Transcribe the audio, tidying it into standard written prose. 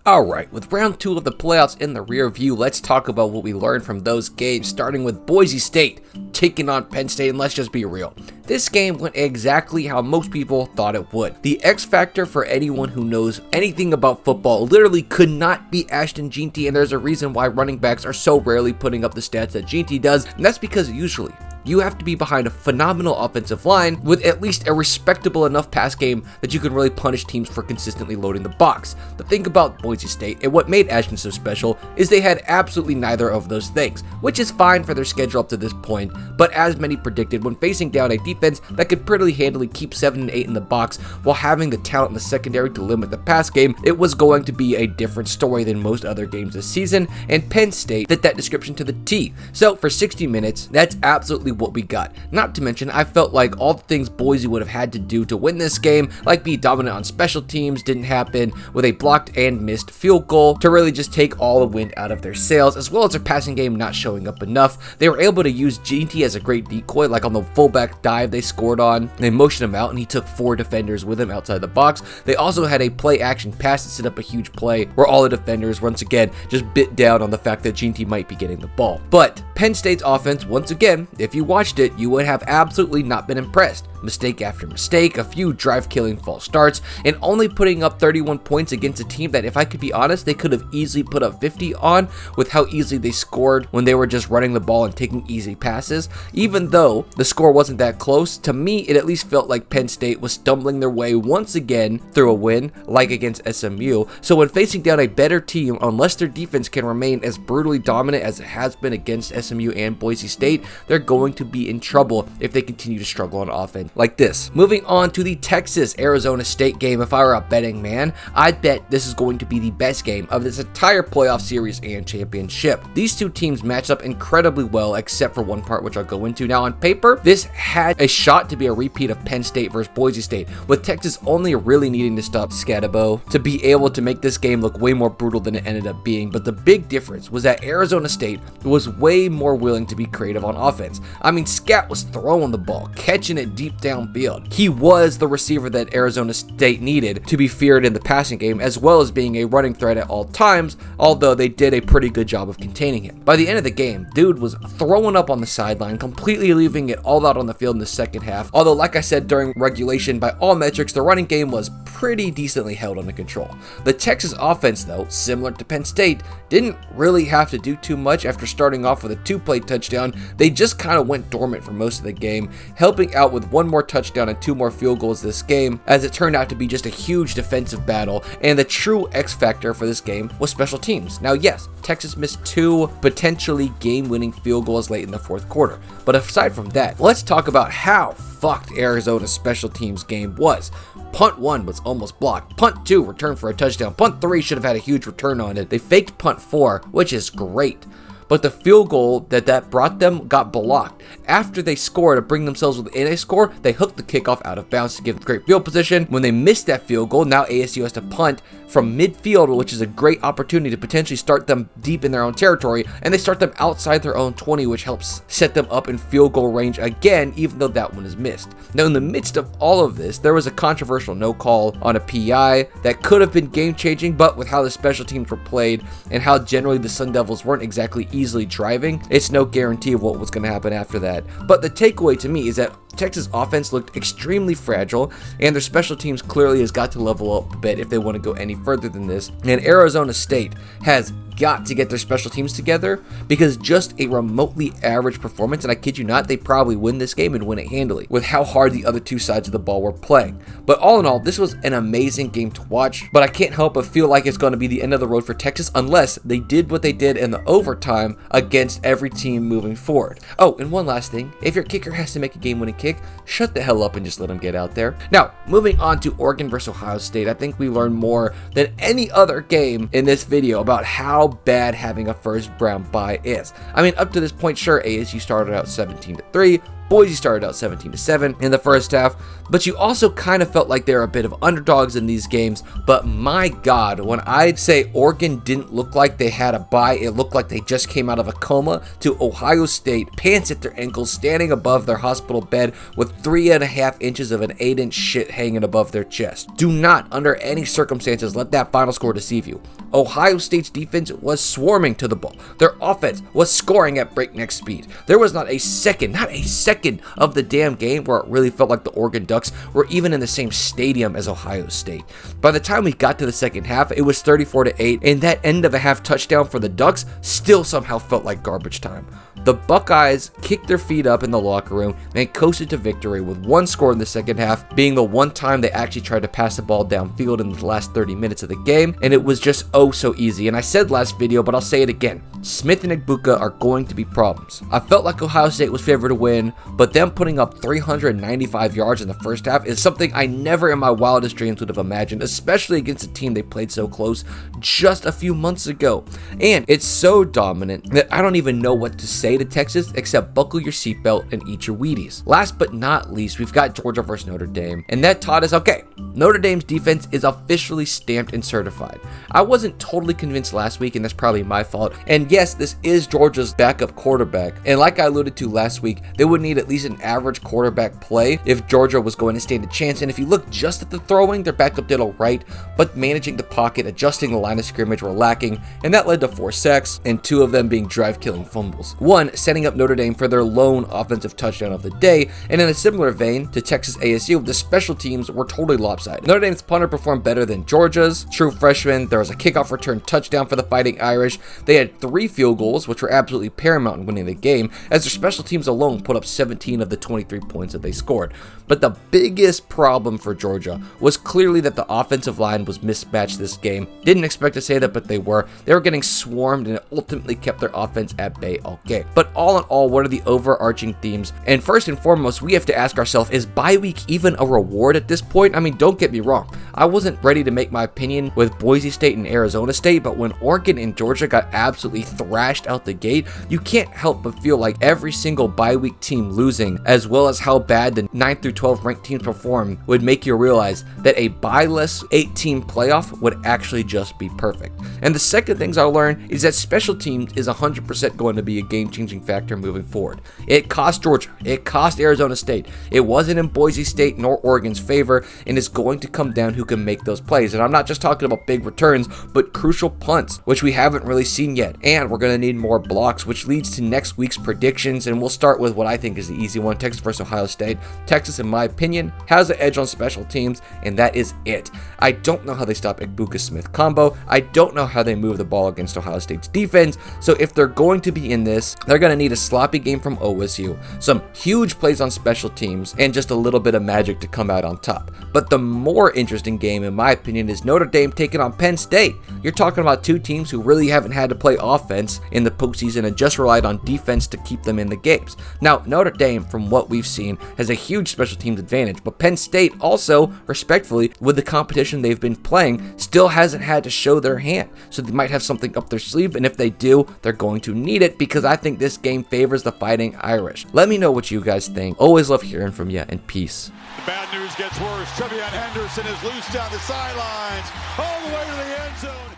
Alright, with round 2 of the playoffs in the rear view, let's talk about what we learned from those games, starting with Boise State taking on Penn State, and let's just be real. This game went exactly how most people thought it would. The X factor for anyone who knows anything about football literally could not be Ashton Jeanty, and there's a reason why running backs are so rarely putting up the stats that Jeanty does, and that's because usually you have to be behind a phenomenal offensive line with at least a respectable enough pass game that you can really punish teams for consistently loading the box. The thing about Boise State and what made Ashton so special is they had absolutely neither of those things, which is fine for their schedule up to this point, but as many predicted, when facing down a defense that could pretty handily keep 7 and 8 in the box while having the talent in the secondary to limit the pass game, it was going to be a different story than most other games this season, and Penn State fit that description to the T. So for 60 minutes, that's absolutely what we got. Not to mention, I felt like all the things Boise would have had to do to win this game, like be dominant on special teams, didn't happen, with a blocked and missed field goal to really just take all the wind out of their sails, as well as their passing game not showing up enough. They were able to use Jeanty as a great decoy, like on the fullback dive they scored on. They motioned him out and he took 4 defenders with him outside the box. They also had a play action pass to set up a huge play where all the defenders once again just bit down on the fact that Jeanty might be getting the ball. But Penn State's offense, once again, if you watched it, you would have absolutely not been impressed. Mistake after mistake, a few drive-killing false starts, and only putting up 31 points against a team that, if I could be honest, they could have easily put up 50 on with how easily they scored when they were just running the ball and taking easy passes. Even though the score wasn't that close, to me, it at least felt like Penn State was stumbling their way once again through a win, like against SMU. So when facing down a better team, unless their defense can remain as brutally dominant as it has been against SMU and Boise State, they're going to be in trouble if they continue to struggle on offense like this. Moving on to the Texas-Arizona State game, if I were a betting man, I'd bet this is going to be the best game of this entire playoff series and championship. These two teams match up incredibly well, except for one part which I'll go into. Now on paper, this had a shot to be a repeat of Penn State versus Boise State, with Texas only really needing to stop Scatabo to be able to make this game look way more brutal than it ended up being. But the big difference was that Arizona State was way more willing to be creative on offense. I mean, Scat was throwing the ball, catching it deep downfield. He was the receiver that Arizona State needed to be feared in the passing game, as well as being a running threat at all times, although they did a pretty good job of containing him. By the end of the game, dude was throwing up on the sideline, completely leaving it all out on the field in the second half. Although, like I said during regulation, by all metrics, the running game was pretty decently held under control. The Texas offense, though, similar to Penn State, didn't really have to do too much after starting off with a 2-play touchdown. They just kind of went dormant for most of the game, helping out with 1 more touchdown and 2 more field goals this game, as it turned out to be just a huge defensive battle, and the true X factor for this game was special teams. Now yes, Texas missed 2 potentially game-winning field goals late in the fourth quarter, but aside from that, let's talk about how fucked Arizona's special teams game was. Punt 1 was almost blocked. Punt 2 returned for a touchdown. Punt 3 should have had a huge return on it. They faked punt 4, which is great. But the field goal that brought them got blocked. After they scored to bring themselves within a score, they hooked the kickoff out of bounds to give great field position. When they missed that field goal, now ASU has to punt from midfield, which is a great opportunity to potentially start them deep in their own territory, and they start them outside their own 20, which helps set them up in field goal range again, even though that one is missed. Now, in the midst of all of this, there was a controversial no call on a PI that could have been game-changing, but with how the special teams were played and how generally the Sun Devils weren't exactly easily driving, it's no guarantee of what was going to happen after that. But the takeaway to me is that Texas offense looked extremely fragile, and their special teams clearly has got to level up a bit if they want to go any further than this. And Arizona State has got to get their special teams together, because just a remotely average performance, and I kid you not, they probably win this game and win it handily with how hard the other two sides of the ball were playing. But all in all, this was an amazing game to watch, but I can't help but feel like it's going to be the end of the road for Texas unless they did what they did in the overtime against every team moving forward. Oh, and one last thing, if your kicker has to make a game-winning kick, shut the hell up and just let him get out there. Now, moving on to Oregon versus Ohio State, I think we learned more than any other game in this video about how bad having a first round bye is. I mean, up to this point, sure, ASU started out 17-3. Boise started out 17-7 in the first half, but you also kind of felt like they were a bit of underdogs in these games. But my God, when I say Oregon didn't look like they had a bye, it looked like they just came out of a coma, to Ohio State, pants at their ankles, standing above their hospital bed with 3.5 inches of an 8-inch shit hanging above their chest. Do not, under any circumstances, let that final score deceive you. Ohio State's defense was swarming to the ball. Their offense was scoring at breakneck speed. There was not a second of the damn game where it really felt like the Oregon Ducks were even in the same stadium as Ohio State. By the time we got to the second half, it was 34-8, and that end of a half touchdown for the Ducks still somehow felt like garbage time. The Buckeyes kicked their feet up in the locker room and coasted to victory with one score in the second half, being the one time they actually tried to pass the ball downfield in the last 30 minutes of the game, and it was just oh so easy. And I said last video, but I'll say it again. Smith and Egbuka are going to be problems. I felt like Ohio State was favored to win, but them putting up 395 yards in the first half is something I never in my wildest dreams would have imagined, especially against a team they played so close just a few months ago. And it's so dominant that I don't even know what to say to Texas except buckle your seatbelt and eat your Wheaties. Last but not least, we've got Georgia versus Notre Dame, and that taught us, okay, Notre Dame's defense is officially stamped and certified. I wasn't totally convinced last week, and that's probably my fault. And yes, this is Georgia's backup quarterback, and like I alluded to last week, they would need at least an average quarterback play if Georgia was going to stand a chance. And if you look just at the throwing, their backup did all right, but managing the pocket, adjusting the line of scrimmage were lacking, and that led to 4 sacks and 2 of them being drive-killing fumbles. One setting up Notre Dame for their lone offensive touchdown of the day, and in a similar vein to Texas ASU, the special teams were totally lopsided. Notre Dame's punter performed better than Georgia's. True freshman, there was a kickoff return touchdown for the Fighting Irish. They had 3 field goals, which were absolutely paramount in winning the game, as their special teams alone put up 17 of the 23 points that they scored. But the biggest problem for Georgia was clearly that the offensive line was mismatched this game. Didn't expect to say that, but they were. They were getting swarmed, and it ultimately kept their offense at bay all game. But all in all, what are the overarching themes? And first and foremost, we have to ask ourselves, is bye week even a reward at this point? I mean, don't get me wrong. I wasn't ready to make my opinion with Boise State and Arizona State, but when Oregon and Georgia got absolutely thrashed out the gate, you can't help but feel like every single bye week team losing, as well as how bad the 9 through 12 ranked teams perform, would make you realize that a bye-less 8-team playoff would actually just be perfect. And the second things I learned is that special teams is 100% going to be a game-changing factor moving forward. It cost Georgia, it cost Arizona State, it wasn't in Boise State nor Oregon's favor, and it's going to come down who can make those plays. And I'm not just talking about big returns, but crucial punts, which we haven't really seen yet. And we're going to need more blocks, which leads to next week's predictions, and we'll start with what I think is the easy one, Texas versus Ohio State. Texas, in my opinion, has the edge on special teams, and that is it. I don't know how they stop Egbuka-Smith combo. I don't know how they move the ball against Ohio State's defense, so if they're going to be in this, they're going to need a sloppy game from OSU, some huge plays on special teams, and just a little bit of magic to come out on top. But the more interesting game, in my opinion, is Notre Dame taking on Penn State. You're talking about 2 teams who really haven't had to play offense in the postseason and just relied on defense to keep them in the games. Now, Notre Dame, from what we've seen, has a huge special teams advantage, but Penn State also, respectfully, with the competition they've been playing, still hasn't had to show their hand. So they might have something up their sleeve, and if they do, they're going to need it, because I think this game favors the Fighting Irish. Let me know what you guys think. Always love hearing from you, and peace. The bad news gets worse. Trevion Henderson is loose down the sidelines, all the way to the end zone.